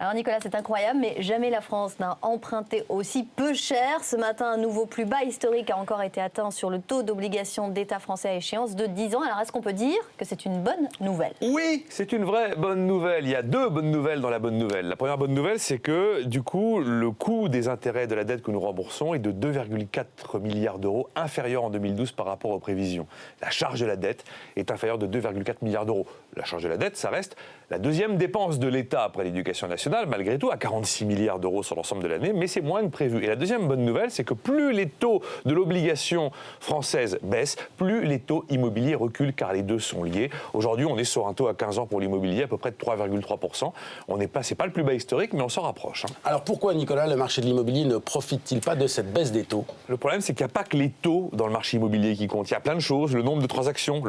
Alors Nicolas, c'est incroyable, mais jamais la France n'a emprunté aussi peu cher. Ce matin, un nouveau plus bas historique a encore été atteint sur le taux d'obligation d'État français à échéance de 10 ans. Alors est-ce qu'on peut dire que c'est une bonne nouvelle? Oui, c'est une vraie bonne nouvelle. Il y a deux bonnes nouvelles dans la bonne nouvelle. La première bonne nouvelle, c'est que du coup, le coût des intérêts de la dette que nous remboursons est de 2,4 milliards d'euros, inférieur en 2012 par rapport aux prévisions. La charge de la dette est inférieure de 2,4 milliards d'euros. La charge de la dette, ça reste la deuxième dépense de l'État après l'éducation nationale, malgré tout, à 46 milliards d'euros sur l'ensemble de l'année, mais c'est moins que prévu. Et la deuxième bonne nouvelle, c'est que plus les taux de l'obligation française baissent, plus les taux immobiliers reculent, car les deux sont liés. Aujourd'hui, on est sur un taux à 15 ans pour l'immobilier, à peu près de 3,3%. C'est pas le plus bas historique, mais on s'en rapproche. Alors pourquoi, Nicolas, le marché de l'immobilier ne profite-t-il pas de cette baisse des taux? Le problème, c'est qu'il n'y a pas que les taux dans le marché immobilier qui comptent. Il y a plein de choses. Le nombre de transactions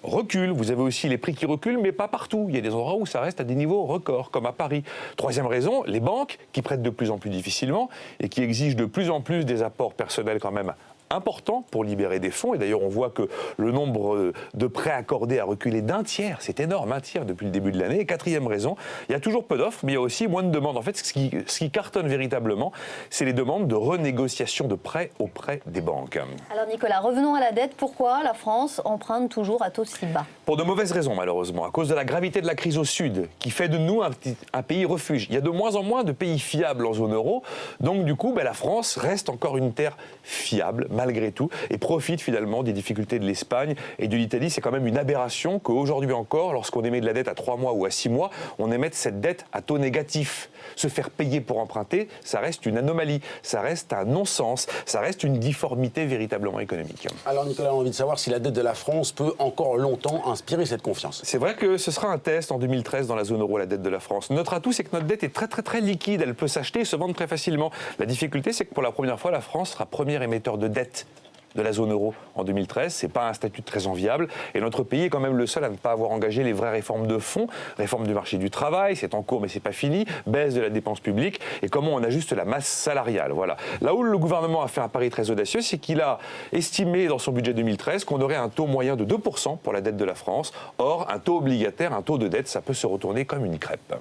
recule. Vous avez aussi les prix qui reculent, mais pas partout. Il y a des endroits où ça reste à des niveaux records, comme à Paris. Troisième raison, les banques qui prêtent de plus en plus difficilement et qui exigent de plus en plus des apports personnels quand même important pour libérer des fonds. Et d'ailleurs, on voit que le nombre de prêts accordés a reculé d'un tiers. C'est énorme, un tiers depuis le début de l'année. Et quatrième raison, il y a toujours peu d'offres, mais il y a aussi moins de demandes. En fait, ce qui cartonne véritablement, c'est les demandes de renégociation de prêts auprès des banques. Alors Nicolas, revenons à la dette. Pourquoi la France emprunte toujours à taux si bas? Pour de mauvaises raisons, malheureusement. À cause de la gravité de la crise au Sud, qui fait de nous un pays refuge. Il y a de moins en moins de pays fiables en zone euro. Donc, du coup, la France reste encore une terre fiable, malgré tout, et profite finalement des difficultés de l'Espagne et de l'Italie. C'est quand même une aberration qu'aujourd'hui encore, lorsqu'on émet de la dette à 3 mois ou à 6 mois, on émette cette dette à taux négatif. Se faire payer pour emprunter, ça reste une anomalie, ça reste un non-sens, ça reste une difformité véritablement économique. Alors Nicolas, on a envie de savoir si la dette de la France peut encore longtemps inspirer cette confiance. C'est vrai que ce sera un test en 2013 dans la zone euro, la dette de la France. Notre atout, c'est que notre dette est très liquide, elle peut s'acheter et se vendre très facilement. La difficulté, c'est que pour la première fois, la France sera premier émetteur de dette de la zone euro en 2013. C'est pas un statut très enviable. Et notre pays est quand même le seul à ne pas avoir engagé les vraies réformes de fond. Réforme du marché du travail, c'est en cours mais c'est pas fini. Baisse de la dépense publique. Et comment on ajuste la masse salariale. Voilà. Là où le gouvernement a fait un pari très audacieux, c'est qu'il a estimé dans son budget 2013 qu'on aurait un taux moyen de 2% pour la dette de la France. Or, un taux obligataire, un taux de dette, ça peut se retourner comme une crêpe.